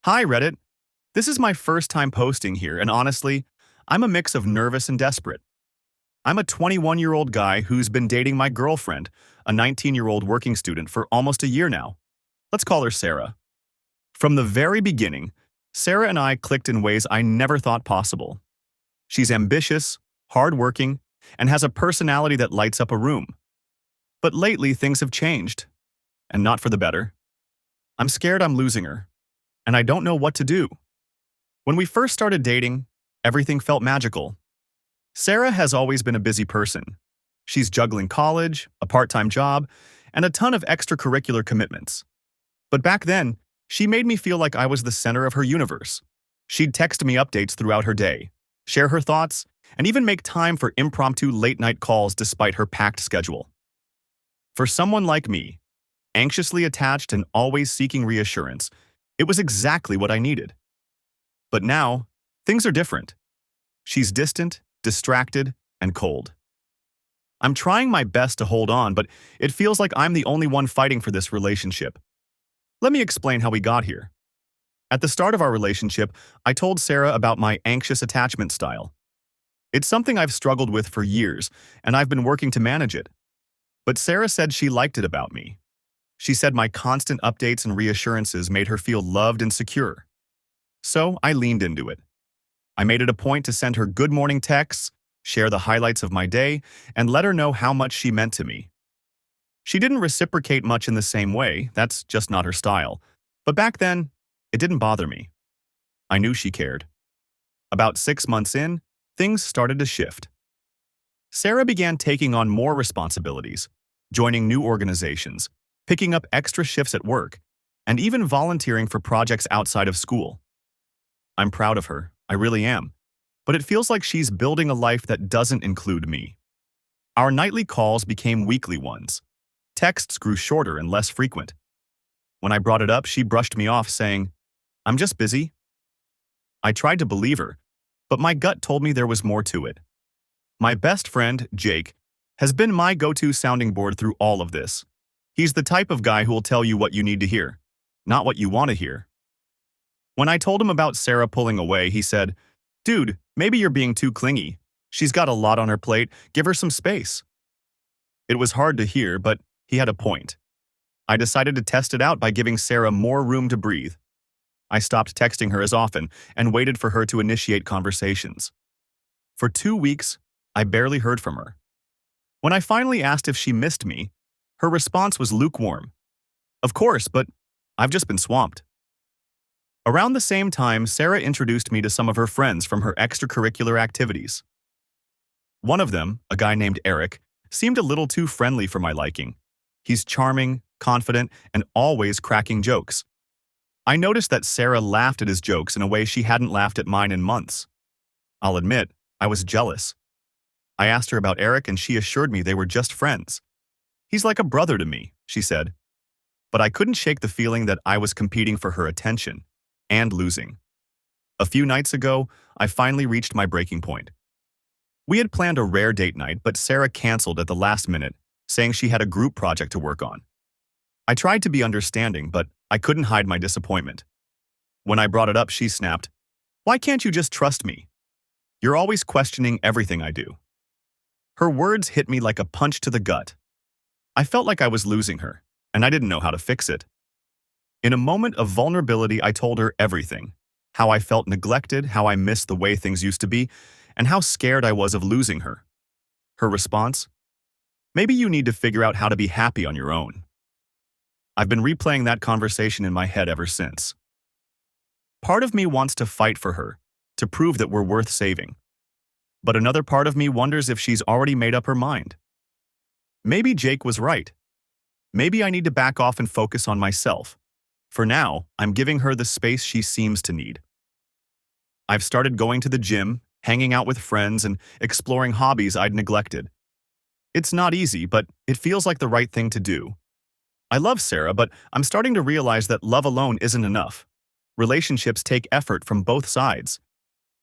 Hi, Reddit. This is my first time posting here, and honestly, I'm a mix of nervous and desperate. I'm a 21-year-old guy who's been dating my girlfriend, a 19-year-old working student, for almost a year now. Let's call her Sarah. From the very beginning, Sarah and I clicked in ways I never thought possible. She's ambitious, hardworking, and has a personality that lights up a room. But lately, things have changed, and not for the better. I'm scared I'm losing her, and I don't know what to do. When we first started dating, everything felt magical. Sarah has always been a busy person. She's juggling college, a part-time job, and a ton of extracurricular commitments. But back then, she made me feel like I was the center of her universe. She'd text me updates throughout her day, share her thoughts, and even make time for impromptu late-night calls despite her packed schedule. For someone like me, anxiously attached and always seeking reassurance, it was exactly what I needed. But now, things are different. She's distant, distracted, and cold. I'm trying my best to hold on, but it feels like I'm the only one fighting for this relationship. Let me explain how we got here. At the start of our relationship, I told Sarah about my anxious attachment style. It's something I've struggled with for years, and I've been working to manage it. But Sarah said she liked it about me. She said my constant updates and reassurances made her feel loved and secure. So I leaned into it. I made it a point to send her good morning texts, share the highlights of my day, and let her know how much she meant to me. She didn't reciprocate much in the same way, that's just not her style. But back then, it didn't bother me. I knew she cared. About 6 months in, things started to shift. Sarah began taking on more responsibilities, joining new organizations, picking up extra shifts at work, and even volunteering for projects outside of school. I'm proud of her, I really am, but it feels like she's building a life that doesn't include me. Our nightly calls became weekly ones. Texts grew shorter and less frequent. When I brought it up, she brushed me off, saying, "I'm just busy." I tried to believe her, but my gut told me there was more to it. My best friend, Jake, has been my go-to sounding board through all of this. He's the type of guy who will tell you what you need to hear, not what you want to hear. When I told him about Sarah pulling away, he said, "Dude, maybe you're being too clingy. She's got a lot on her plate. Give her some space." It was hard to hear, but he had a point. I decided to test it out by giving Sarah more room to breathe. I stopped texting her as often and waited for her to initiate conversations. For 2 weeks, I barely heard from her. When I finally asked if she missed me, her response was lukewarm. "Of course, but I've just been swamped." Around the same time, Sarah introduced me to some of her friends from her extracurricular activities. One of them, a guy named Eric, seemed a little too friendly for my liking. He's charming, confident, and always cracking jokes. I noticed that Sarah laughed at his jokes in a way she hadn't laughed at mine in months. I'll admit, I was jealous. I asked her about Eric and she assured me they were just friends. "He's like a brother to me," she said. But I couldn't shake the feeling that I was competing for her attention and losing. A few nights ago, I finally reached my breaking point. We had planned a rare date night, but Sarah canceled at the last minute, saying she had a group project to work on. I tried to be understanding, but I couldn't hide my disappointment. When I brought it up, she snapped, "Why can't you just trust me? You're always questioning everything I do." Her words hit me like a punch to the gut. I felt like I was losing her, and I didn't know how to fix it. In a moment of vulnerability, I told her everything. How I felt neglected, how I missed the way things used to be, and how scared I was of losing her. Her response? "Maybe you need to figure out how to be happy on your own." I've been replaying that conversation in my head ever since. Part of me wants to fight for her, to prove that we're worth saving. But another part of me wonders if she's already made up her mind. Maybe Jake was right. Maybe I need to back off and focus on myself. For now, I'm giving her the space she seems to need. I've started going to the gym, hanging out with friends, and exploring hobbies I'd neglected. It's not easy, but it feels like the right thing to do. I love Sarah, but I'm starting to realize that love alone isn't enough. Relationships take effort from both sides.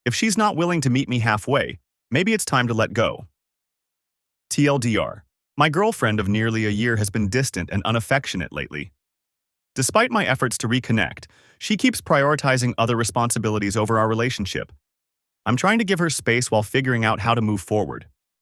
If she's not willing to meet me halfway, maybe it's time to let go. TLDR, my girlfriend of nearly a year has been distant and unaffectionate lately. Despite my efforts to reconnect, she keeps prioritizing other responsibilities over our relationship. I'm trying to give her space while figuring out how to move forward.